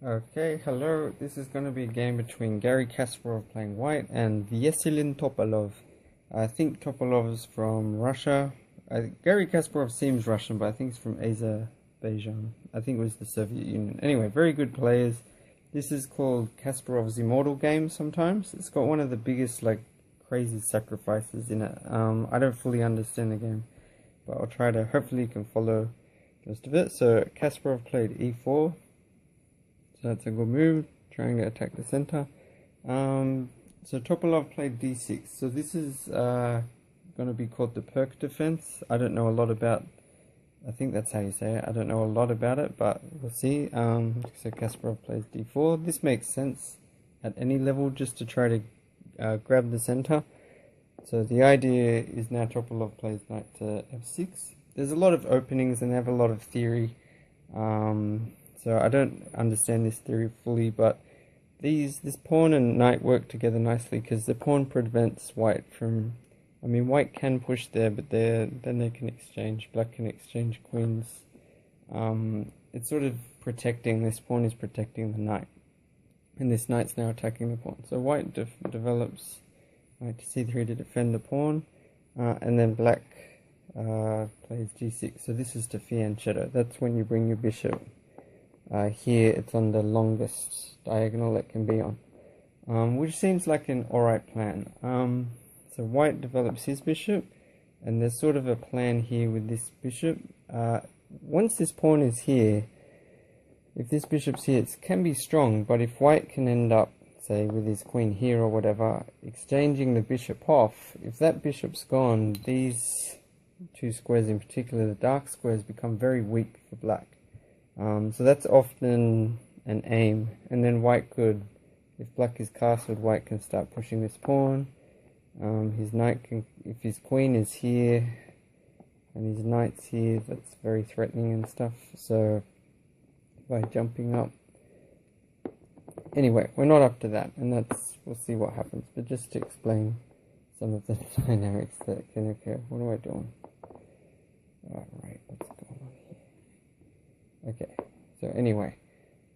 Okay, hello. This is going to be a game between Garry Kasparov playing white and Veselin Topalov. I think Topalov's from Russia. Garry Kasparov seems Russian, but I think he's from Azerbaijan. I think it was the Soviet Union. Anyway, very good players. This is called Kasparov's Immortal game sometimes. It's got one of the biggest, crazy sacrifices in it. I don't fully understand the game, but I'll try to, hopefully you can follow the rest of it. So Kasparov played e4. So that's a good move, trying to attack the center. So Topalov played d6. So this is going to be called the perk defense. I don't know a lot about, I think that's how you say it. I don't know a lot about it, but we'll see. So Kasparov plays d4. This makes sense at any level, just to try to grab the center. So the idea is now Topalov plays knight to f6. There's a lot of openings and they have a lot of theory. So I don't understand this theory fully, but this pawn and knight work together nicely because the pawn prevents white from... I mean, white can push there, but then they can exchange. Black can exchange queens. It's sort of protecting... This pawn is protecting the knight. And this knight's now attacking the pawn. So white develops knight to c3 to defend the pawn. And then black plays g6. So this is to fianchetto. That's when you bring your bishop. Here it's on the longest diagonal it can be on, which seems like an alright plan. So white develops his bishop, and there's sort of a plan here with this bishop. Once this pawn is here, if this bishop's here, it can be strong, but if white can end up, say, with his queen here or whatever, exchanging the bishop off, if that bishop's gone, these two squares in particular, the dark squares, become very weak for black. So that's often an aim, and then white could, if black is castled, white can start pushing this pawn. His knight can, if his queen is here and his knight's here, that's very threatening and stuff. So by jumping up, anyway, we're not up to that, and we'll see what happens. But just to explain some of the dynamics that can occur. What am I doing? Alright, what's going on here? Okay, so anyway,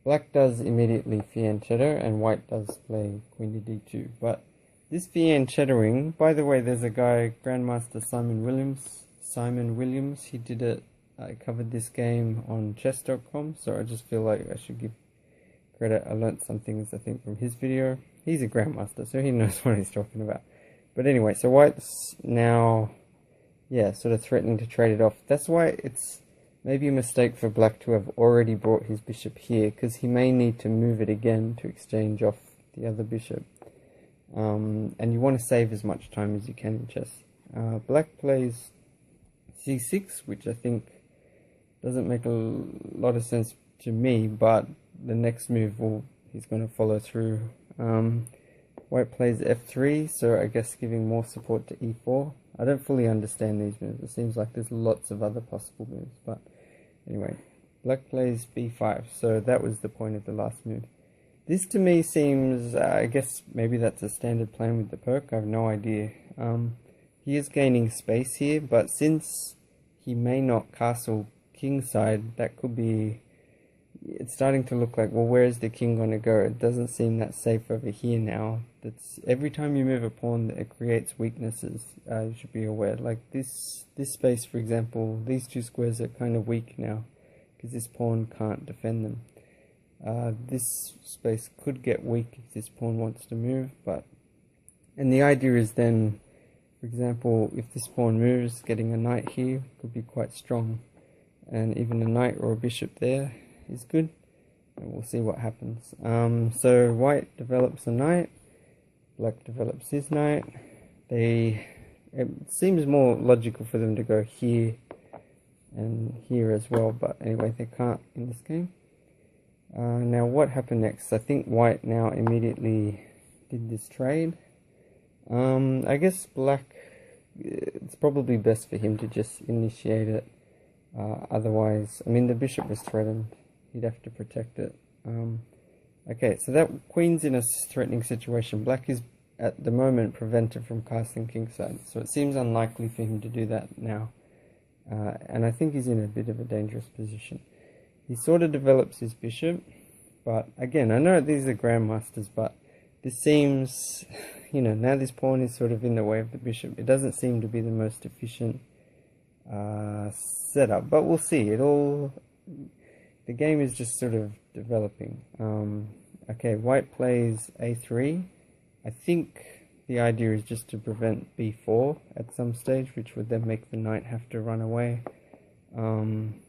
black does immediately fianchetto and white does play queen to d2. But this fianchettoing, by the way, there's a guy, Grandmaster Simon Williams, he did it, I covered this game on chess.com, so I just feel like I should give credit. I learnt some things, I think, from his video. He's a Grandmaster, so he knows what he's talking about. But anyway, so white's now, yeah, sort of threatening to trade it off. That's why it's maybe a mistake for black to have already brought his bishop here, because he may need to move it again to exchange off the other bishop. And you want to save as much time as you can in chess. Black plays c6, which I think doesn't make a lot of sense to me, but the next move he's going to follow through. White plays f3, so I guess giving more support to e4. I don't fully understand these moves. It seems like there's lots of other possible moves, but anyway, black plays b5, so that was the point of the last move. This to me seems, I guess maybe that's a standard plan with the perk, I have no idea. He is gaining space here, but since he may not castle kingside, that could be, it's starting to look like, well, where is the king going to go? It doesn't seem that safe over here now. That's every time you move a pawn, it creates weaknesses. You should be aware. Like this space, for example, these two squares are kind of weak now because this pawn can't defend them. This space could get weak if this pawn wants to move, and the idea is then, for example, if this pawn moves, getting a knight here could be quite strong, and even a knight or a bishop there is good, and we'll see what happens. So white develops a knight, black develops his knight. It seems more logical for them to go here and here as well, but anyway, they can't in this game. Now what happened next? I think white now immediately did this trade. I guess black, it's probably best for him to just initiate it. Otherwise, I mean, the bishop was threatened. He'd have to protect it. Okay, so that queen's in a threatening situation. Black is, at the moment, prevented from casting kingside. So it seems unlikely for him to do that now. And I think he's in a bit of a dangerous position. He sort of develops his bishop, But again, I know these are grandmasters, but this seems, you know, now this pawn is sort of in the way of the bishop. It doesn't seem to be the most efficient setup, but we'll see. The game is just sort of developing. Okay, white plays a3. I think the idea is just to prevent b4 at some stage, which would then make the knight have to run away. And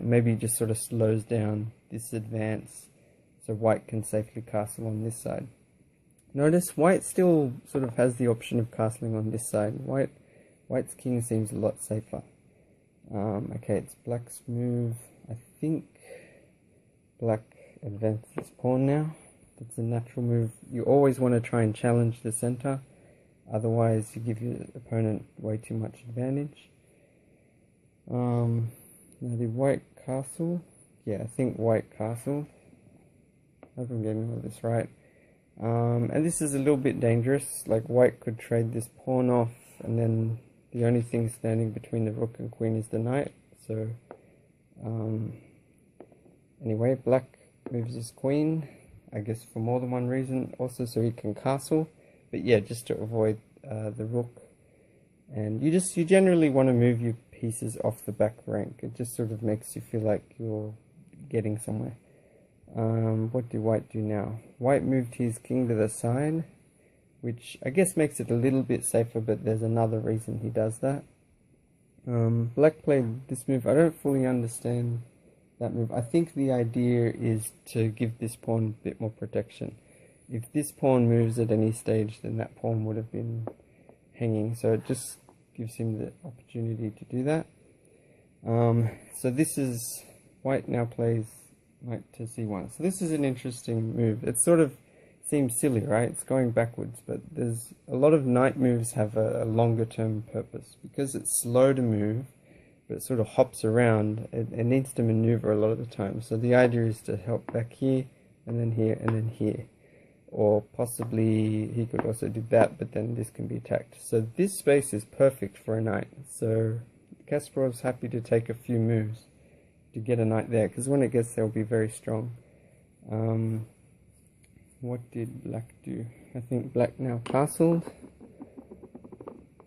maybe just sort of slows down this advance so white can safely castle on this side. Notice white still sort of has the option of castling on this side. White's king seems a lot safer. Okay, it's black's move. I think black advances his pawn now. That's a natural move. You always want to try and challenge the center, otherwise you give your opponent way too much advantage. Now the white castle. Yeah, I think white castle. I hope I'm getting all this right. And this is a little bit dangerous. Like white could trade this pawn off, and then the only thing standing between the rook and queen is the knight. So anyway, black moves his queen, I guess for more than one reason, also so he can castle, but yeah, just to avoid the rook. And you generally want to move your pieces off the back rank. It just sort of makes you feel like you're getting somewhere. What do white do now? White moved his king to the side, which I guess makes it a little bit safer, but there's another reason he does that. Black played this move. I don't fully understand that move. I think the idea is to give this pawn a bit more protection. If this pawn moves at any stage, then that pawn would have been hanging, so it just gives him the opportunity to do that. So this is, white now plays knight to c1. So this is an interesting move. It sort of seems silly, right? It's going backwards, but there's a lot of knight moves have a longer term purpose. Because it's slow to move, but it sort of hops around, it needs to maneuver a lot of the time. So the idea is to help back here, and then here, and then here. Or possibly he could also do that, but then this can be attacked. So this space is perfect for a knight. So Kasparov's happy to take a few moves to get a knight there, because when it gets there, it'll be very strong. What did black do? I think black now castled.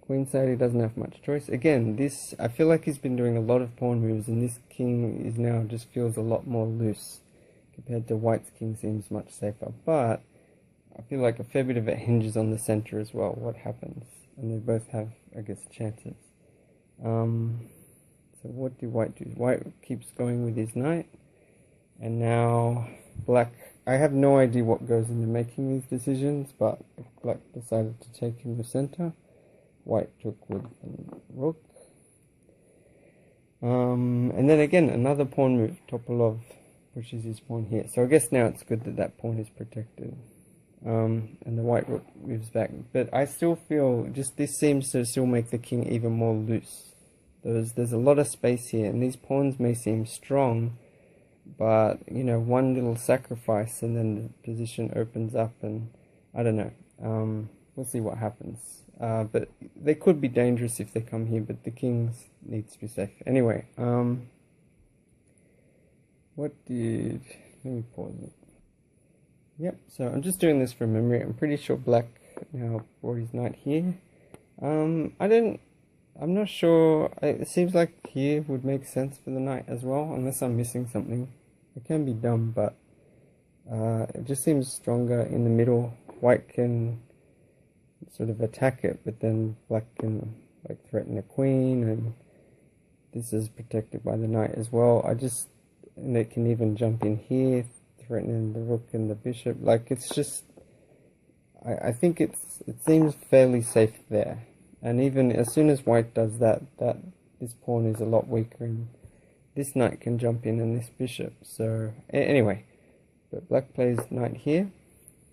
Queenside, he doesn't have much choice. Again, this, I feel like he's been doing a lot of pawn moves, and this king is now just feels a lot more loose compared to white's king seems much safer. But I feel like a fair bit of it hinges on the center as well, what happens. And they both have, I guess, chances. So what do white do? White keeps going with his knight. And now black, I have no idea what goes into making these decisions, but black decided to take him to center. White took with the rook. And then again, another pawn move. Topalov pushes his pawn here. So I guess now it's good that that pawn is protected. And the white rook moves back. But I still feel just this seems to still make the king even more loose. There's a lot of space here, and these pawns may seem strong, but you know, one little sacrifice and then the position opens up, and I don't know. We'll see what happens. But they could be dangerous if they come here, but the kings needs to be safe. Anyway, let me pause it. Yep, so I'm just doing this from memory. I'm pretty sure black now brought his knight here. I'm not sure. It seems like here would make sense for the knight as well, unless I'm missing something. It can be dumb, but it just seems stronger in the middle. White can sort of attack it, but then black can like threaten the queen, and this is protected by the knight as well. And it can even jump in here, threatening the rook and the bishop. Like, it's just, I think it seems fairly safe there. And even as soon as white does that this pawn is a lot weaker, and this knight can jump in and this bishop. So anyway, but black plays knight here.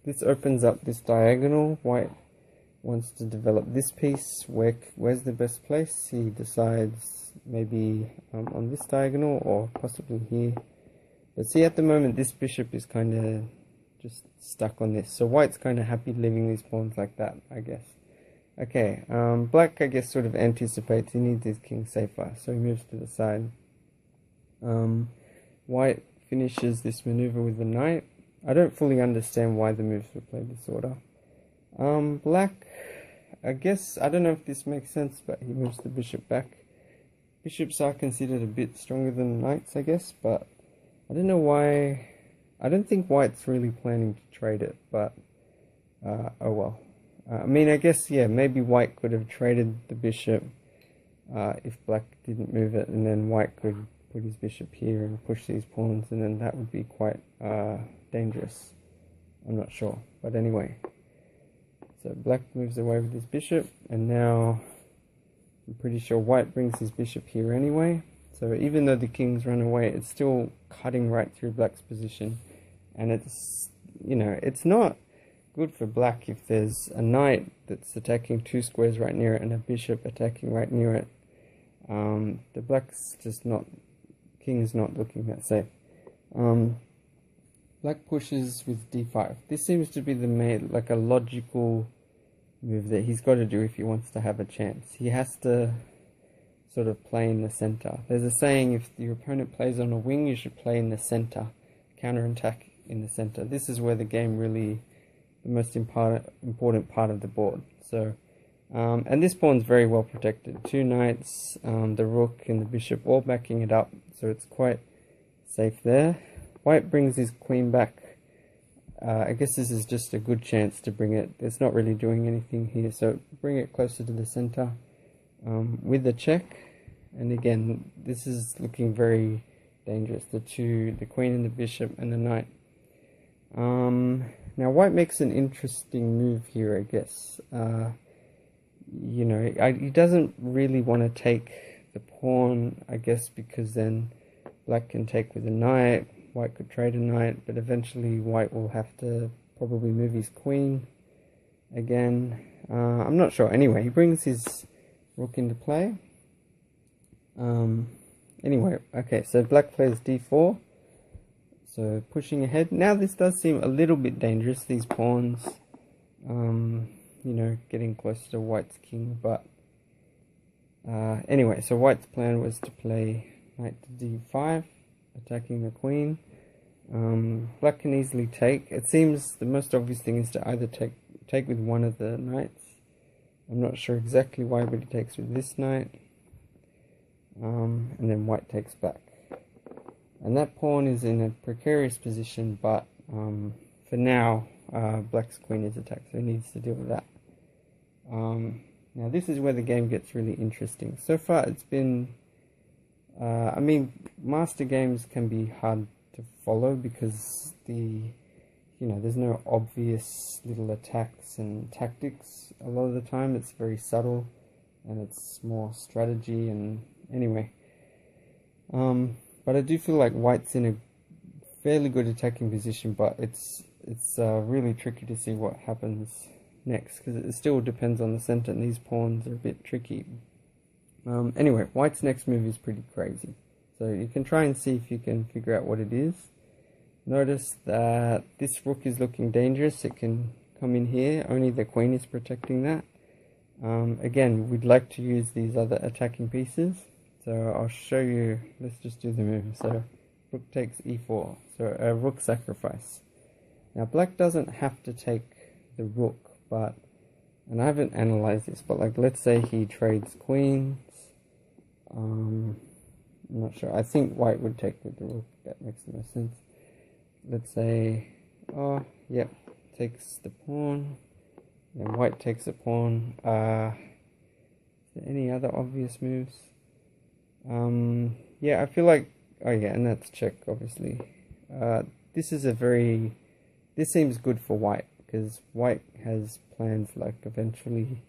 This opens up this diagonal. White wants to develop this piece. Where's the best place? He decides maybe on this diagonal, or possibly here. But see, at the moment this bishop is kind of just stuck on this. So white's kind of happy leaving these pawns like that, I guess. Okay, black, I guess, sort of anticipates he needs his king safer, so he moves to the side. White finishes this maneuver with the knight. I don't fully understand why the moves were played this order. Black, I guess, I don't know if this makes sense, but he moves the bishop back. Bishops are considered a bit stronger than knights, I guess, but I don't know why. I don't think white's really planning to trade it, but oh well. I mean, I guess, yeah, maybe white could have traded the bishop if black didn't move it, and then white could put his bishop here and push these pawns, and then that would be quite dangerous. I'm not sure, but anyway. So black moves away with his bishop, and now I'm pretty sure white brings his bishop here anyway. So even though the king's run away, it's still cutting right through black's position, and it's, you know, it's not good for black if there's a knight that's attacking 2 squares right near it and a bishop attacking right near it. The black's just not, king's not looking that safe. Black pushes with d5. This seems to be the main, like a logical move that he's got to do if he wants to have a chance. He has to sort of play in the center. There's a saying, if your opponent plays on a wing, you should play in the center. Counterattack in the center. This is where the game really, the most important part of the board. So, and this pawn's very well protected. 2 knights, the rook and the bishop all backing it up, so it's quite safe there. White brings his queen back. I guess this is just a good chance to bring it. It's not really doing anything here, so bring it closer to the center with the check. And again, this is looking very dangerous. The queen and the bishop and the knight. Now white makes an interesting move here, I guess. You know, he doesn't really want to take the pawn, I guess, because then black can take with the knight. White could trade a knight, but eventually white will have to probably move his queen again. I'm not sure. Anyway, he brings his rook into play. Anyway, okay, so black plays d4. So pushing ahead. Now this does seem a little bit dangerous, these pawns. You know, getting closer to white's king, but anyway, so white's plan was to play knight to d5, attacking the queen. Black can easily take. It seems the most obvious thing is to either take with one of the knights. I'm not sure exactly why, but he takes with this knight. And then white takes back. And that pawn is in a precarious position, but for now, black's queen is attacked, so he needs to deal with that. Now this is where the game gets really interesting. So far it's been, I mean, master games can be hard to follow because there's no obvious little attacks and tactics. A lot of the time it's very subtle and it's more strategy, and anyway. But I do feel like white's in a fairly good attacking position, but it's really tricky to see what happens next because it still depends on the center, and these pawns are a bit tricky. Anyway, white's next move is pretty crazy, so you can try and see if you can figure out what it is. Notice that this rook is looking dangerous. It can come in here, only the queen is protecting that. Again, we'd like to use these other attacking pieces, so I'll show you. Let's just do the move. So rook takes e4, so a rook sacrifice. Now black doesn't have to take the rook, but, and I haven't analyzed this, but like let's say he trades queens. I'm not sure. I think white would take with the rook. That makes the most sense. Let's say, oh, yep, takes the pawn. Then white takes a pawn. Is there any other obvious moves? Yeah, I feel like, oh yeah, and that's check, obviously. This seems good for white, because white has plans like eventually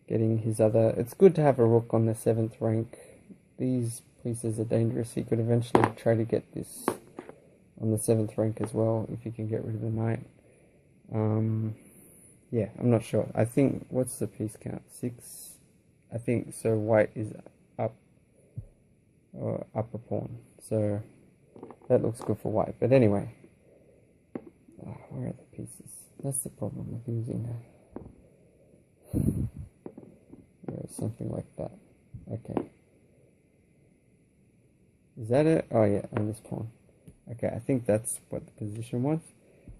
getting his other, it's good to have a rook on the 7th rank. These pieces are dangerous. He could eventually try to get this on the 7th rank as well, if he can get rid of the knight. Yeah, I'm not sure. I think, what's the piece count? 6? I think, so white is up a pawn. So that looks good for white. But anyway, where are the pieces? That's the problem with using something like that. Okay. Is that it? Oh yeah, on this pawn. Okay, I think that's what the position was.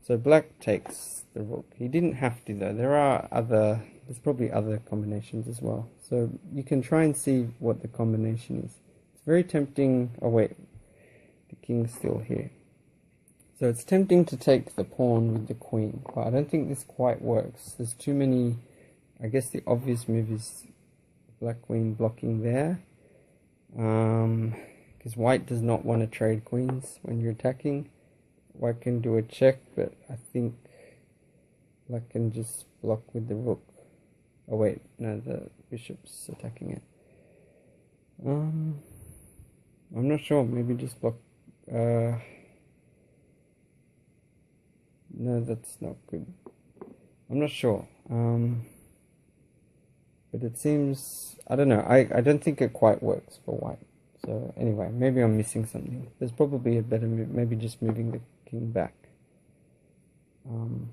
So black takes the rook. He didn't have to though. There's probably other combinations as well. So you can try and see what the combination is. It's very tempting. Oh wait, the king's still here. So it's tempting to take the pawn with the queen, but I don't think this quite works. There's too many. I guess the obvious move is black queen blocking there. Because white does not want to trade queens when you're attacking. White can do a check, but I think black can just block with the rook. Oh wait, no, the bishop's attacking it. I'm not sure, maybe just block. No, that's not good. I'm not sure. But it seems, I don't know, I don't think it quite works for white. So anyway, maybe I'm missing something. There's probably a better move, maybe just moving the king back. I'm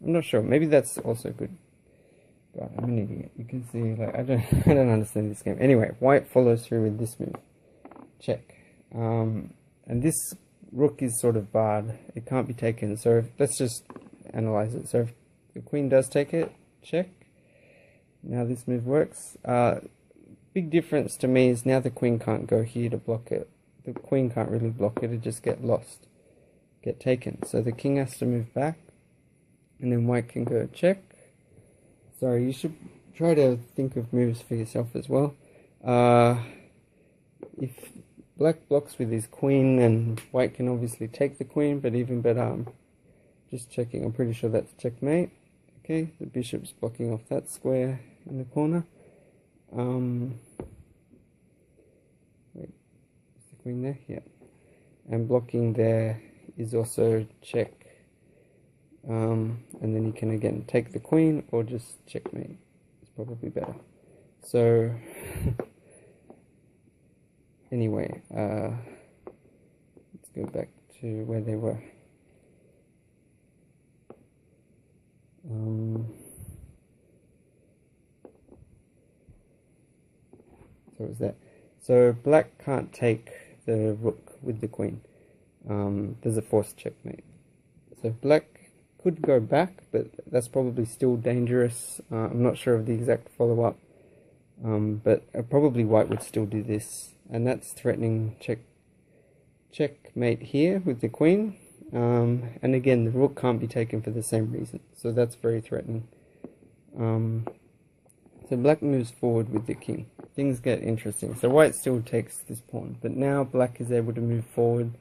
not sure, maybe that's also good. God, I'm an idiot. You can see, like, I don't understand this game. Anyway, white follows through with this move. Check. And this rook is sort of barred. It can't be taken. So let's just analyze it. So if the queen does take it, check. Now this move works. Big difference to me is now the queen can't go here to block it. The queen can't really block it. It just get lost, get taken. So the king has to move back, and then white can go check. Sorry, you should try to think of moves for yourself as well. If black blocks with his queen, then white can obviously take the queen, but even better, I'm just checking. I'm pretty sure that's checkmate. Okay, the bishop's blocking off that square in the corner. Wait, is the queen there? Yeah. And blocking there is also check. And then you can again take the queen or just checkmate. It's probably better. So anyway, let's go back to where they were. So is that? So black can't take the rook with the queen. There's a forced checkmate. So black could go back, but that's probably still dangerous. I'm not sure of the exact follow-up, but probably white would still do this, and that's threatening checkmate here with the queen. And again, the rook can't be taken for the same reason, so that's very threatening. So black moves forward with the king. Things get interesting. So white still takes this pawn, but now black is able to move forward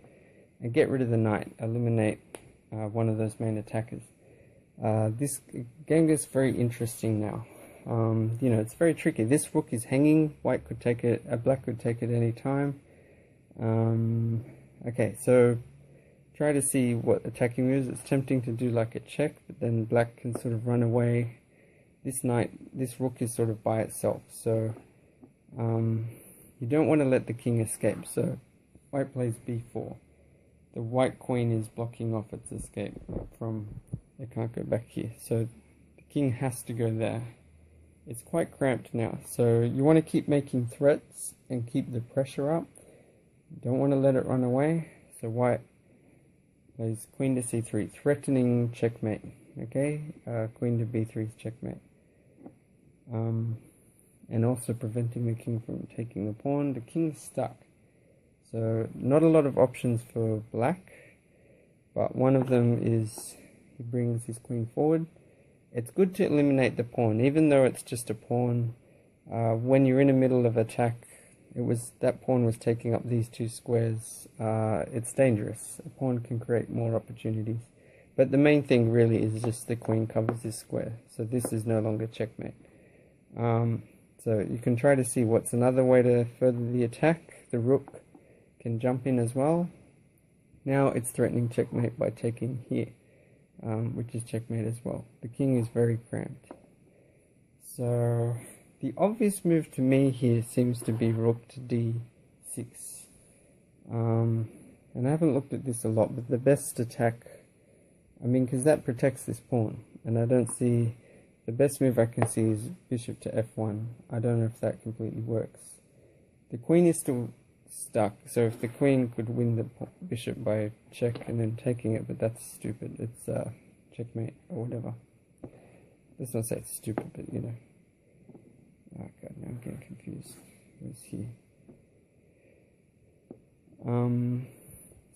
and get rid of the knight, eliminate one of those main attackers. This game gets very interesting now. You know, it's very tricky. This rook is hanging. White could take it. Black could take it any time. Okay, so try to see what attacking moves. It's tempting to do like a check, but then black can sort of run away. This rook is sort of by itself, so you don't want to let the king escape. So white plays b4. The white queen is blocking off its escape from, it can't go back here, so the king has to go there. It's quite cramped now, so you want to keep making threats and keep the pressure up. You don't want to let it run away. So white plays queen to c3, threatening checkmate. Okay, queen to b3 is checkmate. And also preventing the king from taking the pawn. The king's stuck. So not a lot of options for black, but one of them is he brings his queen forward. It's good to eliminate the pawn, even though it's just a pawn. When you're in the middle of attack, that pawn was taking up these two squares. It's dangerous. A pawn can create more opportunities. But the main thing really is just the queen covers this square. So this is no longer checkmate. So you can try to see what's another way to further the attack. The rook can jump in as well. Now it's threatening checkmate by taking here, which is checkmate as well. The king is very cramped. So the obvious move to me here seems to be rook to d6. And I haven't looked at this a lot, but the best attack, I mean, because that protects this pawn, and I don't see, the best move I can see is bishop to f1. I don't know if that completely works. The queen is still stuck. So if the queen could win the bishop by check and then taking it, but that's stupid. It's checkmate or whatever. Let's not say it's stupid, but you know. Oh god, now I'm getting confused. Where's he?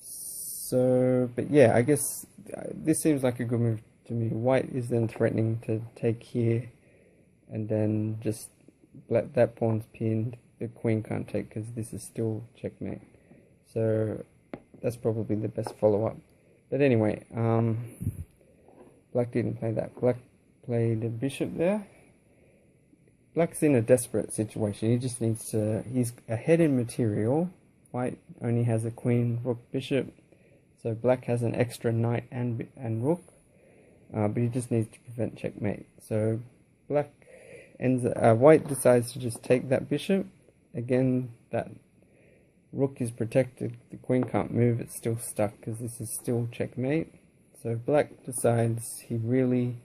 So, but yeah, I guess this seems like a good move to me. White is then threatening to take here, and then just let that pawn's pinned. The queen can't take because this is still checkmate. So that's probably the best follow-up. But anyway, black didn't play that. Black played a bishop there. Black's in a desperate situation. He just needs to... He's ahead in material. White only has a queen, rook, bishop. So black has an extra knight and rook. But he just needs to prevent checkmate. So black ends... white decides to just take that bishop. Again, that rook is protected. The queen can't move. It's still stuck because this is still checkmate. So black decides he really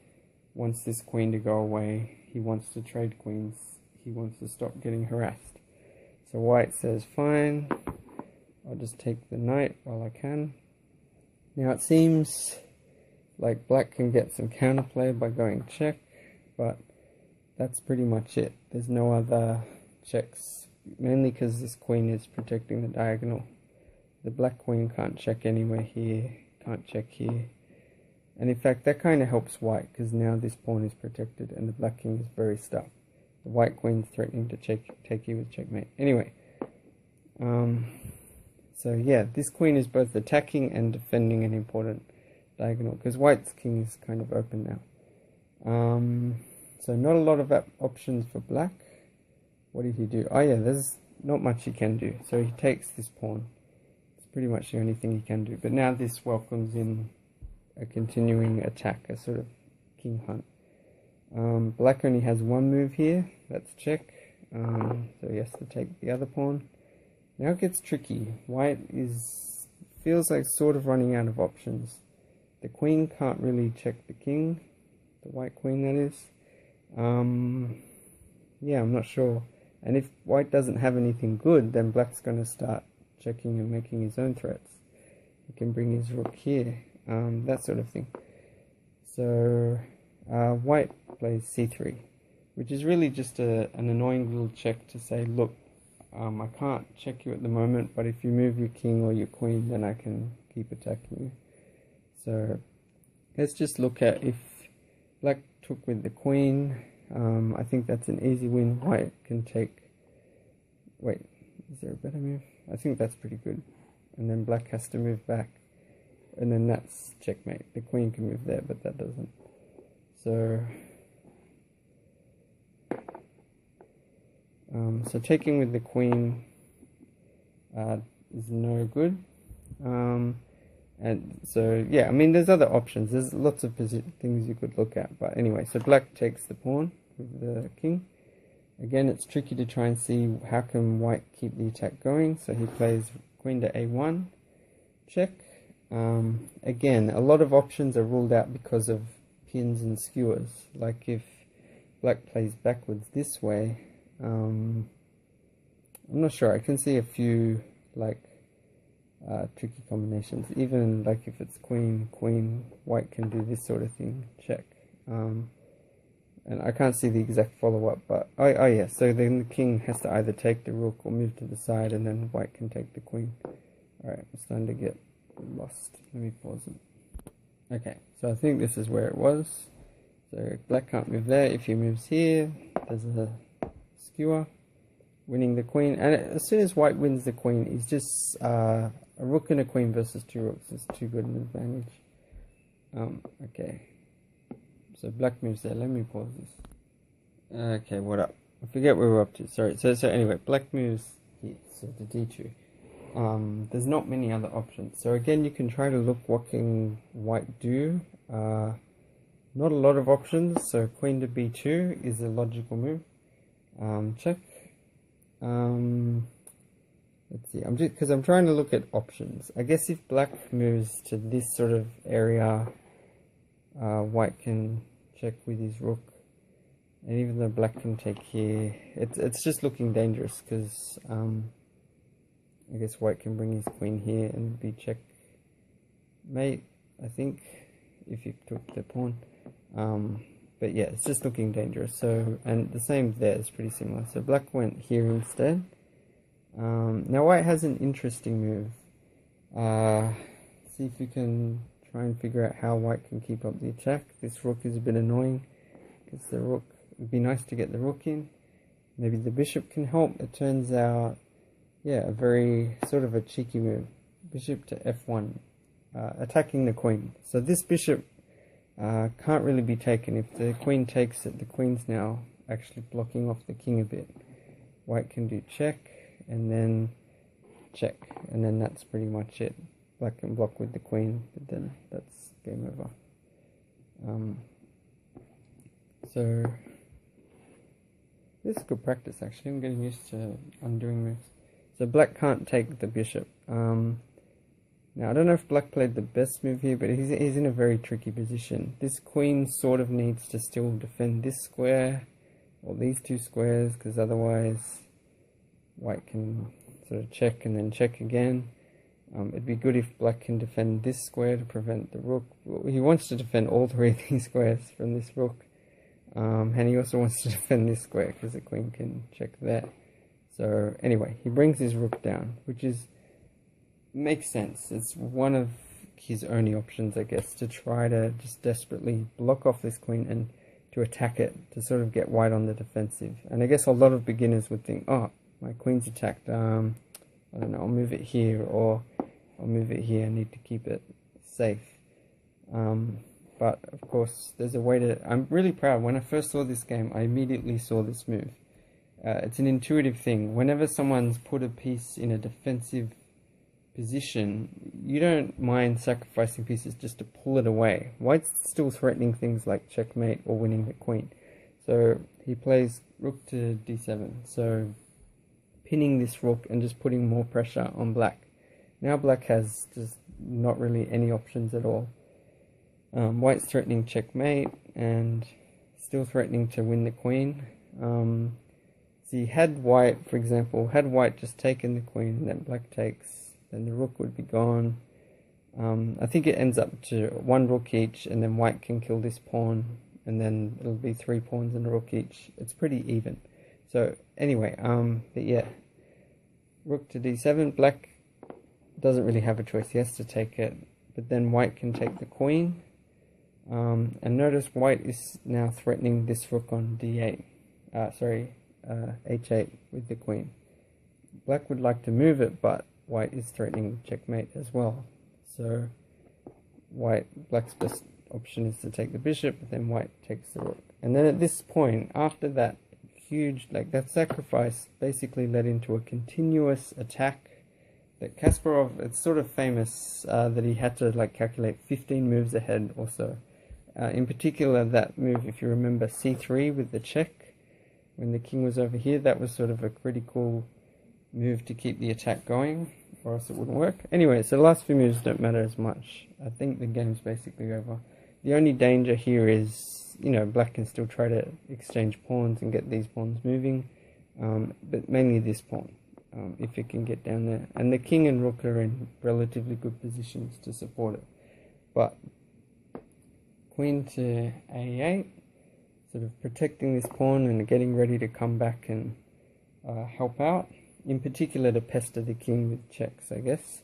wants this queen to go away. He wants to trade queens. He wants to stop getting harassed. So white says, fine, I'll just take the knight while I can. Now it seems like black can get some counterplay by going check, but that's pretty much it. There's no other checks, mainly because this queen is protecting the diagonal. The black queen can't check anywhere here, can't check here. And in fact, that kind of helps white, because now this pawn is protected and the black king is very stuck. The white queen's threatening to take you with checkmate. Anyway, so yeah, this queen is both attacking and defending an important diagonal, because white's king is kind of open now. So not a lot of options for black. What did he do? Oh yeah, there's not much he can do. So he takes this pawn. It's pretty much the only thing he can do. But now this welcomes in a continuing attack, a sort of king hunt. Black only has one move here, that's check. So he has to take the other pawn. Now it gets tricky. White feels like sort of running out of options. The queen can't really check the king, the white queen that is. Yeah, I'm not sure. And if white doesn't have anything good, then black's going to start checking and making his own threats. He can bring his rook here. That sort of thing. So white plays c3, which is really just an annoying little check to say, look, I can't check you at the moment, but if you move your king or your queen, then I can keep attacking you. So let's just look at if black took with the queen. I think that's an easy win. White can take... Wait, is there a better move? I think that's pretty good. And then black has to move back. And then that's checkmate. The queen can move there, but that doesn't. So, so taking with the queen is no good. And so, yeah, I mean, there's other options. There's lots of things you could look at. But anyway, so black takes the pawn with the king. Again, it's tricky to try and see how can white keep the attack going. So he plays queen to a1, check. Again, a lot of options are ruled out because of pins and skewers. Like if black plays backwards this way, I'm not sure. I can see a few like tricky combinations. Even like if it's queen, queen, white can do this sort of thing, check. And I can't see the exact follow-up, but oh yeah, so then the king has to either take the rook or move to the side, and then white can take the queen. Alright, I'm starting to get lost. Let me pause it. Okay, so I think this is where it was. So black can't move there. If he moves here, there's a skewer, winning the queen. And as soon as white wins the queen, he's just a rook and a queen versus two rooks. It's too good an advantage. Okay, so black moves there. Let me pause this. Okay, what up? I forget where we're up to. Sorry. So anyway, black moves here. So to d2. There's not many other options. So again, you can try to look what can white do. Not a lot of options. So queen to b2 is a logical move. Check. Let's see. I'm trying to look at options. I guess if black moves to this sort of area, white can check with his rook. And even though black can take here, it's just looking dangerous because I guess white can bring his queen here and be checkmate, I think, if you took the pawn. But yeah, it's just looking dangerous. So, and the same there is pretty similar. So black went here instead. Now white has an interesting move. See if you can try and figure out how white can keep up the attack. This rook is a bit annoying, because the rook, it would be nice to get the rook in. Maybe the bishop can help. It turns out, yeah, a very sort of a cheeky move. Bishop to f1, attacking the queen. So this bishop can't really be taken. If the queen takes it, the queen's now actually blocking off the king a bit. White can do check, and then check, and then that's pretty much it. Black can block with the queen, but then that's game over. So this is good practice, actually. I'm getting used to undoing moves. So black can't take the bishop. Now I don't know if black played the best move here, but he's in a very tricky position. This queen sort of needs to still defend this square, or these two squares, because otherwise white can sort of check and then check again. It'd be good if black can defend this square to prevent the rook. Well, he wants to defend all three of these squares from this rook. And he also wants to defend this square because the queen can check there. So anyway, he brings his rook down, which makes sense. It's one of his only options, I guess, to try to just desperately block off this queen and to attack it, to sort of get white on the defensive. And I guess a lot of beginners would think, oh, my queen's attacked, I don't know, I'll move it here, or I'll move it here, I need to keep it safe. But of course, there's a way to... I'm really proud. When I first saw this game, I immediately saw this move. It's an intuitive thing. Whenever someone's put a piece in a defensive position, you don't mind sacrificing pieces just to pull it away. White's still threatening things like checkmate or winning the queen. So he plays rook to d7. So pinning this rook and just putting more pressure on black. Now black has just not really any options at all. White's threatening checkmate and still threatening to win the queen. See, had white, for example, had white just taken the queen and then black takes, then the rook would be gone. I think it ends up to one rook each, and then white can kill this pawn, and then it'll be 3 pawns and a rook each. It's pretty even. So anyway, but yeah, rook to d7. Black doesn't really have a choice. He has to take it, but then white can take the queen. And notice white is now threatening this rook on d8. H8 with the queen. Black would like to move it, but white is threatening checkmate as well. So black's best option is to take the bishop, but then white takes the rook. And then at this point, after that huge, that sacrifice basically led into a continuous attack that Kasparov, it's sort of famous that he had to calculate 15 moves ahead or so. In particular, that move, if you remember, c3 with the check, when the king was over here, that was sort of a critical move to keep the attack going, or else it wouldn't work. Anyway, so the last few moves don't matter as much. I think the game's basically over. The only danger here is, black can still try to exchange pawns and get these pawns moving, but mainly this pawn, if it can get down there. And the king and rook are in relatively good positions to support it. But queen to a8, sort of protecting this pawn and getting ready to come back and help out. In particular to pester the king with checks, I guess.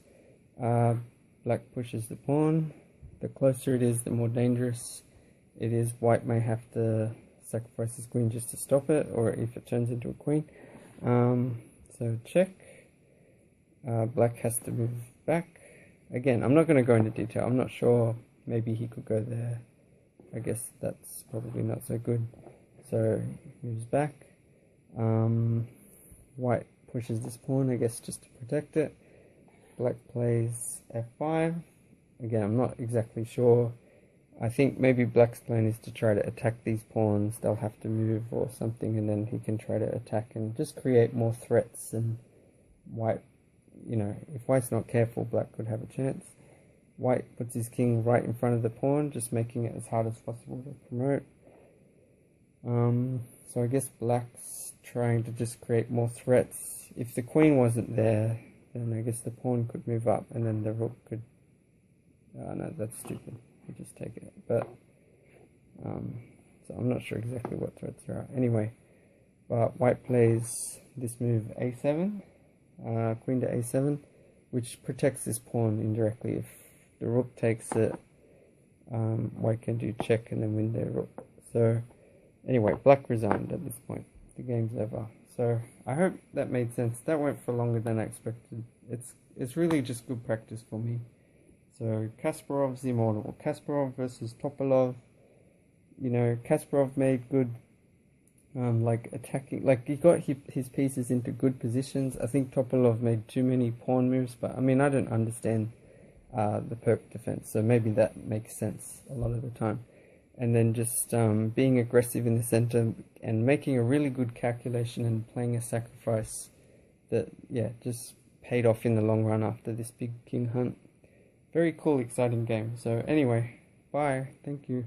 Black pushes the pawn. The closer it is, the more dangerous it is. White may have to sacrifice his queen just to stop it, or if it turns into a queen. So check. Black has to move back. Again, I'm not going to go into detail. I'm not sure. Maybe he could go there. I guess that's probably not so good. So he moves back. White pushes this pawn, I guess, just to protect it. Black plays f5. Again, I'm not exactly sure. I think maybe black's plan is to try to attack these pawns. They'll have to move or something, and then he can try to attack and just create more threats. And white, if white's not careful, black could have a chance. White puts his king right in front of the pawn, just making it as hard as possible to promote. So I guess black's trying to just create more threats. If the queen wasn't there, then I guess the pawn could move up, and then the rook could... no, that's stupid. You just take it. But, so I'm not sure exactly what threats there are. Anyway, white plays this move a7, queen to a7, which protects this pawn indirectly. If the rook takes it, white can do check and then win their rook. So, anyway, black resigned at this point. The game's over. So I hope that made sense. That went for longer than I expected. It's really just good practice for me. So Kasparov's Immortal. Kasparov versus Topalov. You know, Kasparov made good, like attacking, like he got his pieces into good positions. I think Topalov made too many pawn moves, but I mean I don't understand the perp defense, so maybe that makes sense a lot of the time. And then just being aggressive in the center and making a really good calculation and playing a sacrifice that, yeah, just paid off in the long run after this big king hunt. Very cool, exciting game. So anyway, bye. Thank you.